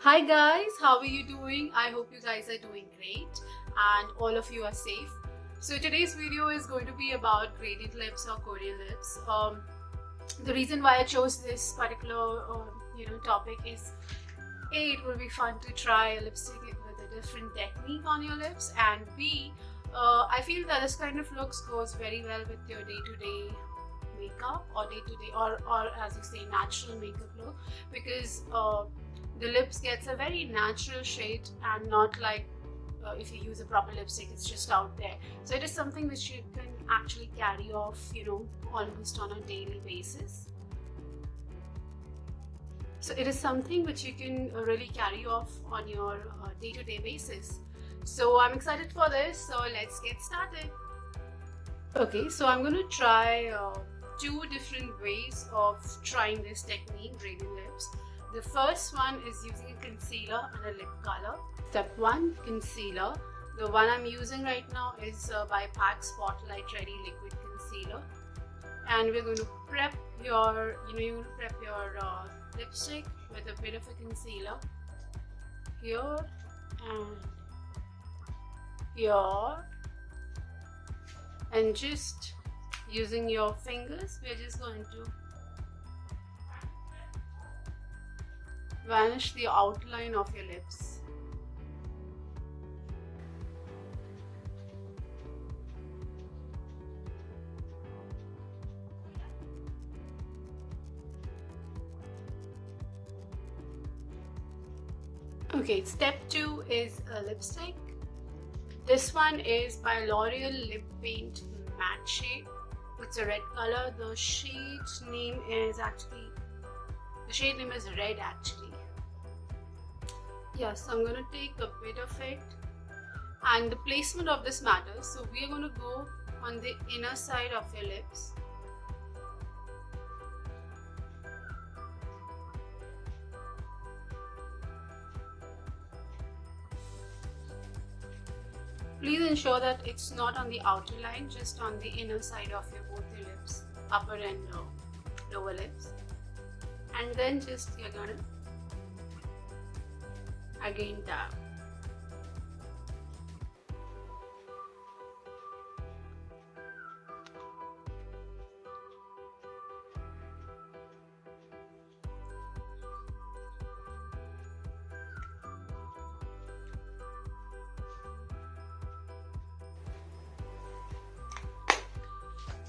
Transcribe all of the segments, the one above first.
Hi guys, how are you doing? I hope you guys are doing great and all of you are safe. So today's video is going to be about gradient lips or Korean lips. The reason why I chose this particular topic is A, it will be fun to try a lipstick with a different technique on your lips, and B, I feel that this kind of looks goes very well with your day-to-day makeup or day-to-day or as you say natural makeup look, because the lips gets a very natural shade and not like if you use a proper lipstick it's just out there. So it is something which you can actually carry off almost on a daily basis. So it is something which you can really carry off on your day-to-day basis. So I'm excited for this, so let's get started. Okay, so I'm going to try two different ways of trying this technique, gradient lips. The first one is using a concealer and a lip color. Step 1, concealer. The one I'm using right now is by PAC Spotlight Liquid Concealer. And we're going to prep your, lipstick with a bit of a concealer here and here, and just using your fingers, we're just going to vanish the outline of your lips. Okay, step 2 is a lipstick. This one is by Loreal Lip Paint Matte shade. It's a red color. The shade name is red actually. Yes, I'm going to take a bit of it, and the placement of this matters. So we are going to go on the inner side of your lips. Please ensure that it's not on the outer line, just on the inner side of both your lips, upper and lower lips. And then just you're gonna again tap.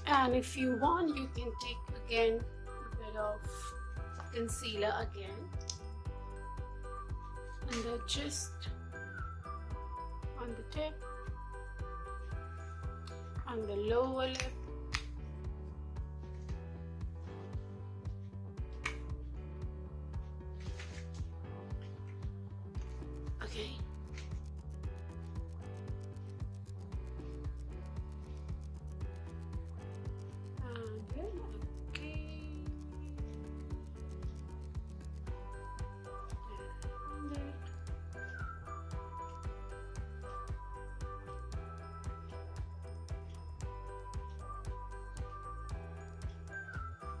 And if you want, you can take again a bit of concealer again, and then just on the tip, on the lower lip, okay.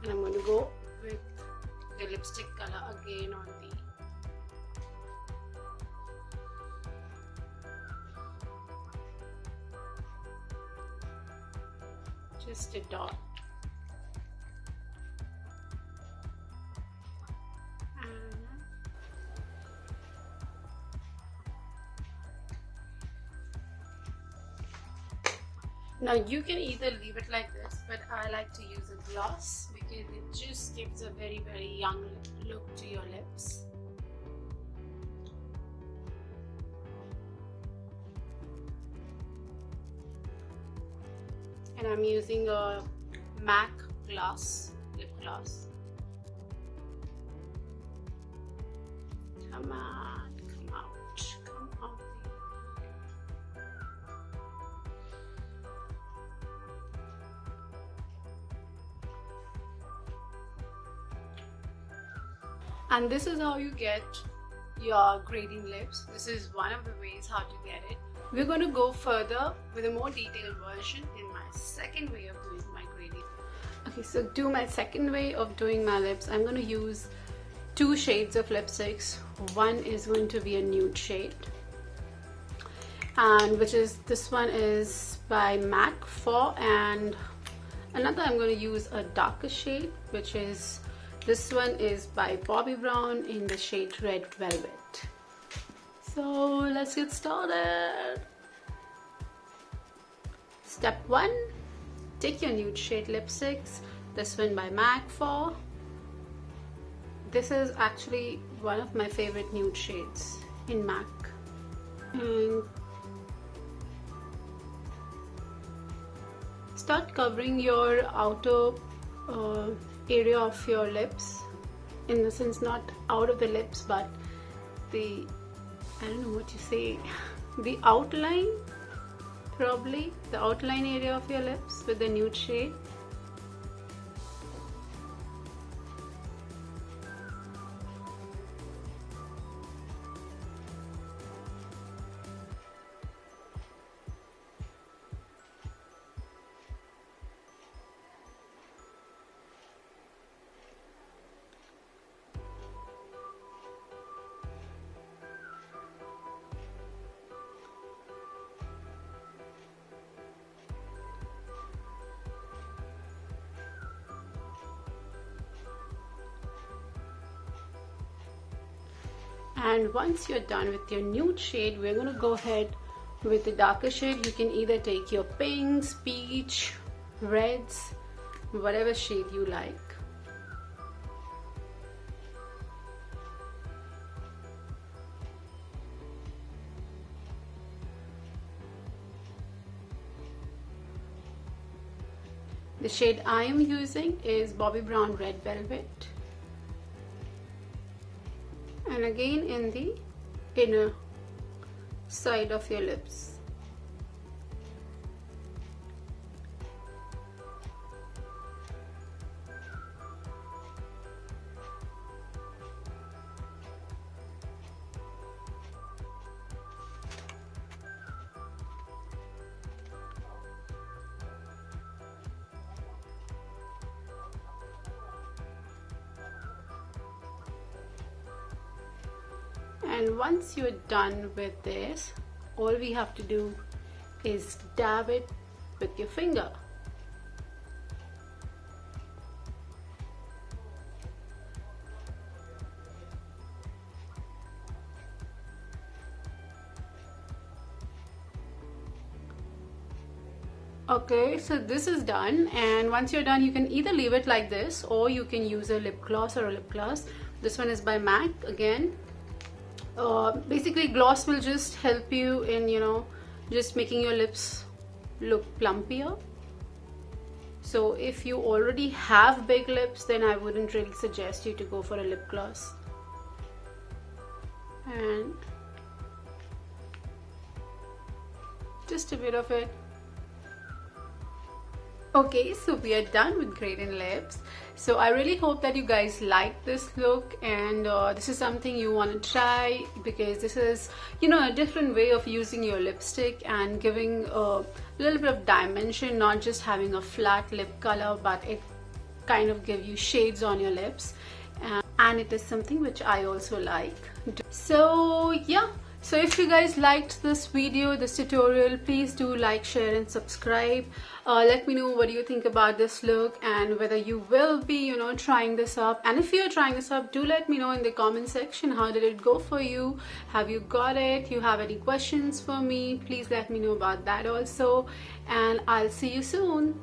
And I'm going to go with the lipstick color again on just a dot. Now you can either leave it like this, but I like to use a gloss because it just gives a very, very young look to your lips. And I'm using a M.A.C gloss, lip gloss. Come on, come out, come out. And this is how you get your gradient lips. This is one of the ways how to get it. We're going to go further with a more detailed version in my second way of doing my gradient. Okay, so do my second way of doing my lips. I'm going to use two shades of lipsticks. One is going to be a nude shade, and this one is by MAC Faux, and another I'm going to use a darker shade, which is this one is by Bobbi Brown in the shade Red Velvet. So let's get started. Step 1, take your nude shade lipsticks. This one by MAC Faux. This is actually one of my favorite nude shades in MAC. And start covering your outer area of your lips, in the sense not out of the lips but the, I don't know what you say, the outline, probably the outline area of your lips with the nude shade. And once you're done with your nude shade, we're going to go ahead with the darker shade. You can either take your pinks, peach, reds, whatever shade you like. The shade I am using is Bobbi Brown Red Velvet. And again in the inner side of your lips. And once you're done with this, all we have to do is dab it with your finger. Okay, so this is done, and once you're done, you can either leave it like this or you can use a lip gloss or a lip gloss. This one is by MAC again. Basically gloss will just help you in, just making your lips look plumpier. So if you already have big lips, then I wouldn't really suggest you to go for a lip gloss. And just a bit of it. Okay, so we are done with Gradient lips. So I really hope that you guys like this look, and this is something you want to try, because this is, a different way of using your lipstick and giving a little bit of dimension, not just having a flat lip color, but it kind of gives you shades on your lips, and it is something which I also like. So yeah. So if you guys liked this video, this tutorial, please do like, share and subscribe. Let me know what you think about this look and whether you will be, trying this up. And if you're trying this up, do let me know in the comment section. How did it go for you? Have you got it? You have any questions for me? Please let me know about that also. And I'll see you soon.